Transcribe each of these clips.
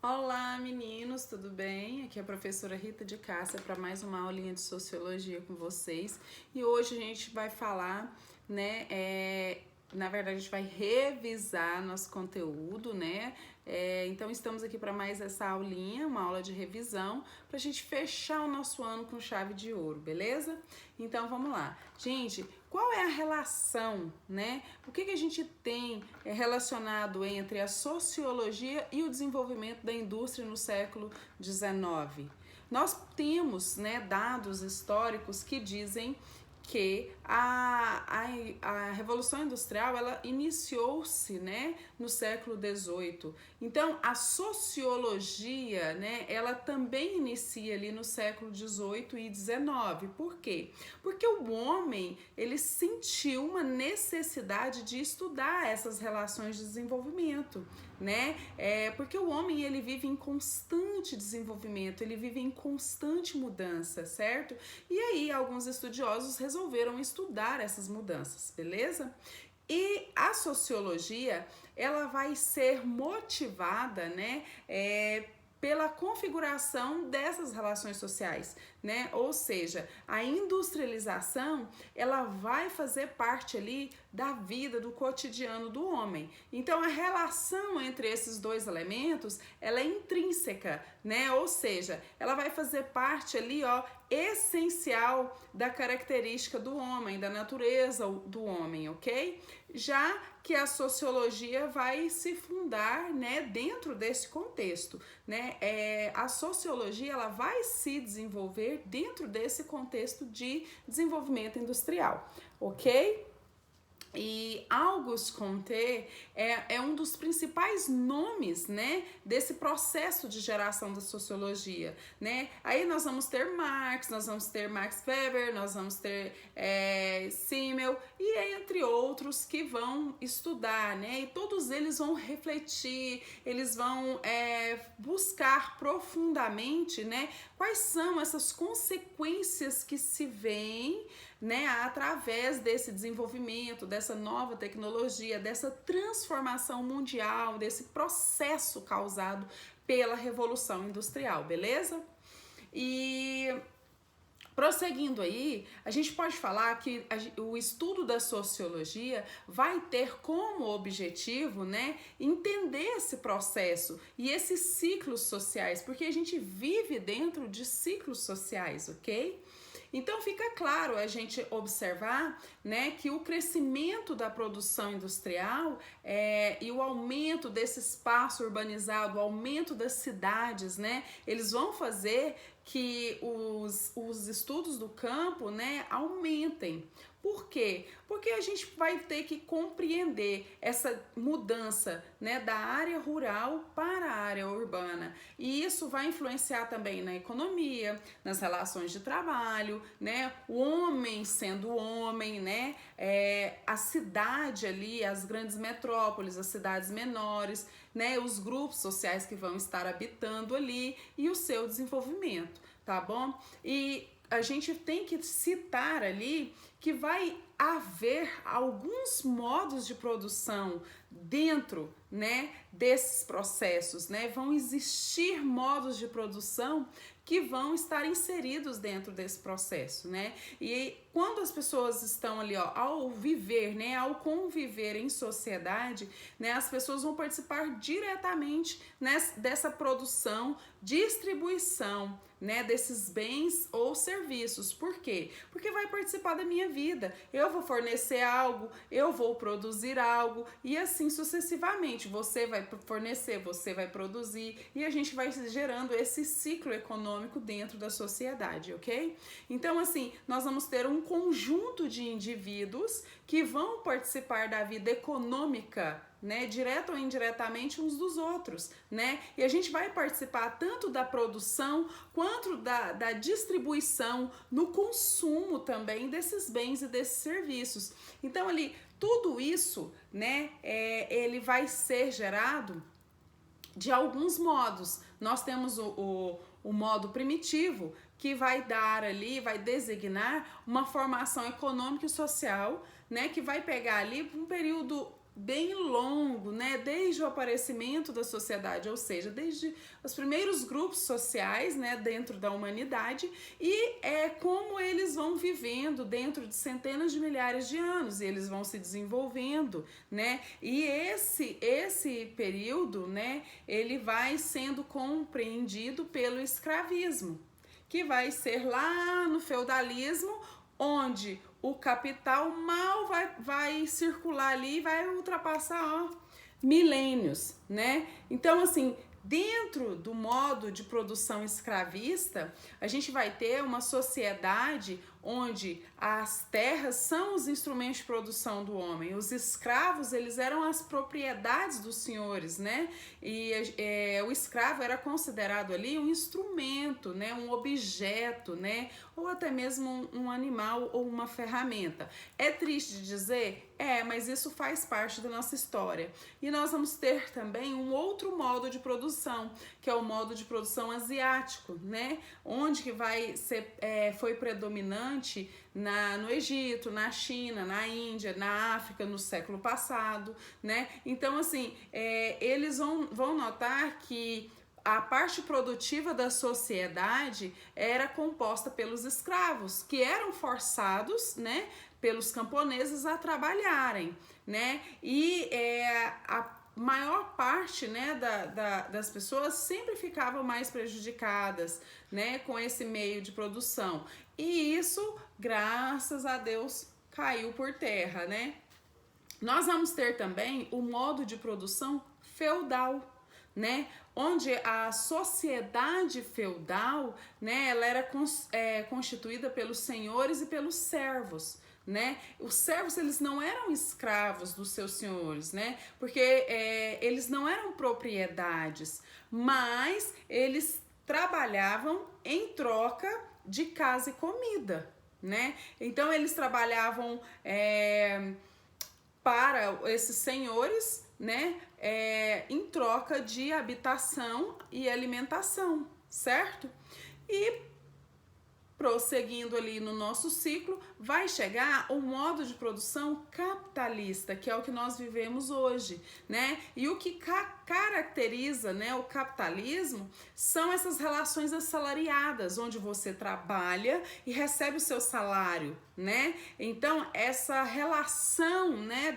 Olá, meninos, tudo bem? Aqui é a professora Rita de Cássia para mais uma aulinha de sociologia com vocês. E hoje a gente vai falar, né, na verdade a gente vai revisar nosso conteúdo, né? Então estamos aqui para mais essa aulinha, uma aula de revisão, para a gente fechar o nosso ano com chave de ouro, beleza? Então vamos lá. Gente, qual é a relação, né? O que a gente tem relacionado entre a sociologia e o desenvolvimento da indústria no século XIX? Nós temos, né, dados históricos que dizem que a Revolução Industrial ela iniciou-se, né, no século XVIII. Então, a sociologia, né, ela também inicia ali no século XVIII e XIX. Por quê? Porque o homem, ele sentiu uma necessidade de estudar essas relações de desenvolvimento, né? Porque o homem, ele vive em constante desenvolvimento, ele vive em constante mudança, certo? E aí, alguns estudiosos resolveram estudar essas mudanças, beleza? E a sociologia, ela vai ser motivada, né, pela configuração dessas relações sociais, né? Ou seja, a industrialização, ela vai fazer parte ali da vida, do cotidiano do homem. Então, a relação entre esses dois elementos, ela é intrínseca, né? Ou seja, ela vai fazer parte ali, ó, essencial da característica do homem, da natureza do homem, ok? Já que a sociologia vai se fundar, né, dentro desse contexto, né? A sociologia ela vai se desenvolver dentro desse contexto de desenvolvimento industrial, ok? E Auguste Comte é um dos principais nomes, né, desse processo de geração da sociologia, né? Aí nós vamos ter Marx, nós vamos ter Max Weber, nós vamos ter Simmel e entre outros que vão estudar, né? E todos eles vão refletir, eles vão buscar profundamente, né, quais são essas consequências que se veem, né, através desse desenvolvimento, dessa nova tecnologia, dessa transformação mundial, desse processo causado pela Revolução Industrial, beleza? E prosseguindo aí, a gente pode falar que o estudo da sociologia vai ter como objetivo, né, entender esse processo e esses ciclos sociais, porque a gente vive dentro de ciclos sociais, ok? Então fica claro a gente observar, né, que o crescimento da produção industrial e o aumento desse espaço urbanizado, o aumento das cidades, né, eles vão fazer que os estudos do campo, né, aumentem. Por quê? Porque a gente vai ter que compreender essa mudança, né, da área rural para a área urbana. E isso vai influenciar também na economia, nas relações de trabalho, né? O homem sendo homem, né? A cidade ali, as grandes metrópoles, as cidades menores, né? Os grupos sociais que vão estar habitando ali e o seu desenvolvimento, tá bom? E a gente tem que citar ali que vai haver alguns modos de produção dentro, né, desses processos, né? Vão existir modos de produção que vão estar inseridos dentro desse processo, né? E quando as pessoas estão ali, ó, ao viver, né, ao conviver em sociedade, né, as pessoas vão participar diretamente dessa produção, distribuição, né, desses bens ou serviços. Por quê? Porque vai participar da minha vida. Eu vou fornecer algo, eu vou produzir algo e assim sucessivamente. Você vai fornecer, você vai produzir e a gente vai gerando esse ciclo econômico dentro da sociedade, ok? Então, assim, nós vamos ter um conjunto de indivíduos que vão participar da vida econômica, né, direta ou indiretamente uns dos outros, né? E a gente vai participar tanto da produção quanto da distribuição, no consumo também desses bens e desses serviços. Então, ali, tudo isso, né, ele vai ser gerado de alguns modos. Nós temos o modo primitivo, que vai dar ali, vai designar uma formação econômica e social, né, que vai pegar ali um período bem longo, né? Desde o aparecimento da sociedade, ou seja, desde os primeiros grupos sociais, né, dentro da humanidade, e como eles vão vivendo dentro de centenas de milhares de anos, e eles vão se desenvolvendo, né? E esse período, né, ele vai sendo compreendido pelo escravismo, que vai ser lá no feudalismo, onde o capital mal vai circular ali e vai ultrapassar milênios, né? Então, assim, dentro do modo de produção escravista, a gente vai ter uma sociedade onde as terras são os instrumentos de produção do homem. Os escravos, eles eram as propriedades dos senhores, né? E o escravo era considerado ali um instrumento, né? Um objeto, né? Ou até mesmo um animal ou uma ferramenta. É triste dizer? Mas isso faz parte da nossa história. E nós vamos ter também um outro modo de produção, que é o modo de produção asiático, né? Onde que foi predominante no Egito, na China, na Índia, na África no século passado, né? Então, assim, eles vão notar que a parte produtiva da sociedade era composta pelos escravos, que eram forçados, né, pelos camponeses a trabalharem, né? E a maior parte, né, das pessoas sempre ficavam mais prejudicadas, né, com esse meio de produção. E isso, graças a Deus, caiu por terra, né? Nós vamos ter também o modo de produção feudal, né? Onde a sociedade feudal, né, ela era constituída pelos senhores e pelos servos, né? Os servos, eles não eram escravos dos seus senhores, né? Porque eles não eram propriedades, mas eles trabalhavam em troca de casa e comida, né? Então eles trabalhavam para esses senhores, né, em troca de habitação e alimentação, certo? E prosseguindo ali no nosso ciclo, vai chegar o modo de produção capitalista, que é o que nós vivemos hoje, né? E o que caracteriza, né, o capitalismo são essas relações assalariadas, onde você trabalha e recebe o seu salário, né? Então, essa relação, né,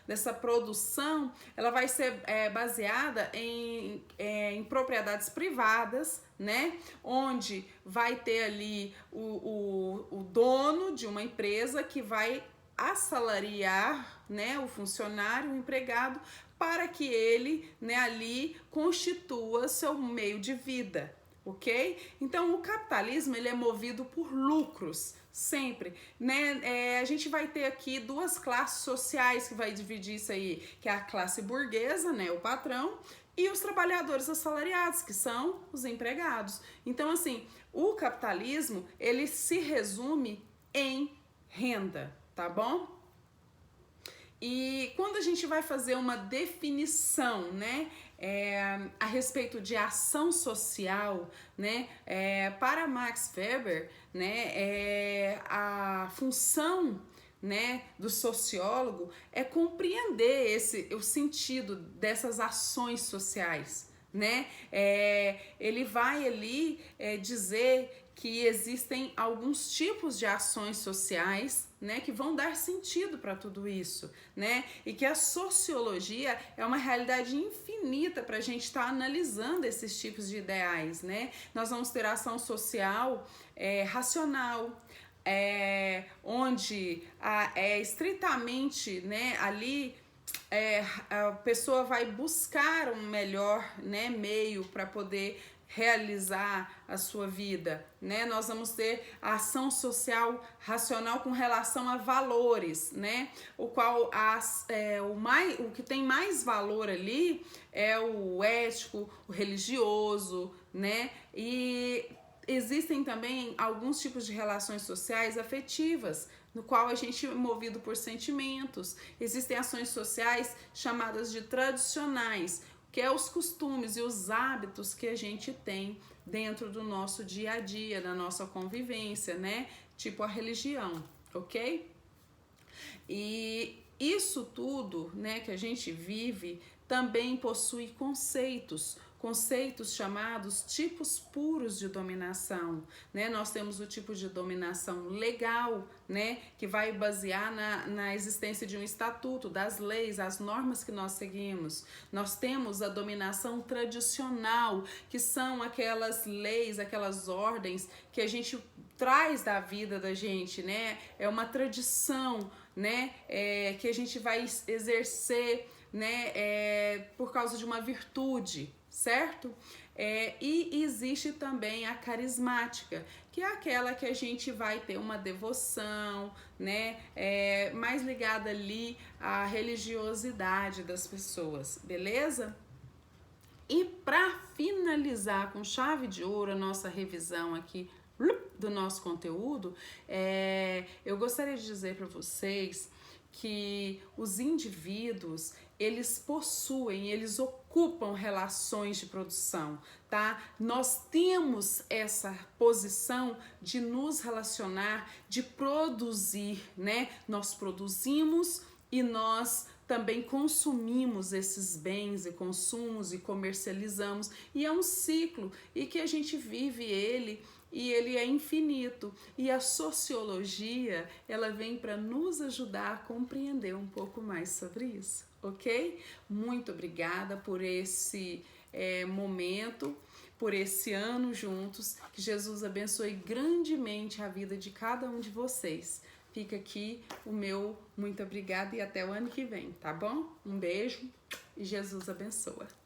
dessa produção, ela vai ser baseada em propriedades privadas, né? Onde vai ter ali o dono de uma empresa que vai assalariar, né, o funcionário, o empregado, para que ele, né, ali constitua seu meio de vida, ok? Então o capitalismo, ele é movido por lucros, sempre, né? A gente vai ter aqui duas classes sociais que vai dividir isso aí, que é a classe burguesa, né, o patrão, e os trabalhadores assalariados, que são os empregados. Então, assim, o capitalismo, ele se resume em renda, tá bom? E quando a gente vai fazer uma definição, né, a respeito de ação social, né, para Max Weber, né, a função, né, do sociólogo é compreender o sentido dessas ações sociais, né? Ele vai ali dizer que existem alguns tipos de ações sociais, né, que vão dar sentido para tudo isso, né? E que a sociologia é uma realidade infinita para a gente estar analisando esses tipos de ideais, né? Nós vamos ter ação social racional, onde é estritamente, né, ali a pessoa vai buscar um melhor, né, meio para poder realizar a sua vida, né? Nós vamos ter a ação social racional com relação a valores, né? O qual o que tem mais valor ali é o ético, o religioso, né? E existem também alguns tipos de relações sociais afetivas, no qual a gente é movido por sentimentos. Existem ações sociais chamadas de tradicionais, que é os costumes e os hábitos que a gente tem dentro do nosso dia a dia, da nossa convivência, né? Tipo a religião, ok? E isso tudo, né, que a gente vive também possui conceitos chamados tipos puros de dominação, né? Nós temos o tipo de dominação legal, né, que vai basear na existência de um estatuto, das leis, as normas que nós seguimos. Nós temos a dominação tradicional, que são aquelas leis, aquelas ordens que a gente traz da vida da gente, né? É uma tradição, né, que a gente vai exercer, né, por causa de uma virtude, certo? E existe também a carismática, que é aquela que a gente vai ter uma devoção, né, mais ligada ali à religiosidade das pessoas, beleza? E para finalizar com chave de ouro a nossa revisão aqui do nosso conteúdo, eu gostaria de dizer para vocês que os indivíduos, eles ocupam relações de produção, tá? Nós temos essa posição de nos relacionar, de produzir, né? Nós produzimos e nós também consumimos esses bens e consumos e comercializamos, e é um ciclo e que a gente vive ele e ele é infinito. E a sociologia, ela vem para nos ajudar a compreender um pouco mais sobre isso, ok? Muito obrigada por esse momento, por esse ano juntos. Que Jesus abençoe grandemente a vida de cada um de vocês. Fica aqui o meu muito obrigada e até o ano que vem, tá bom? Um beijo e Jesus abençoa.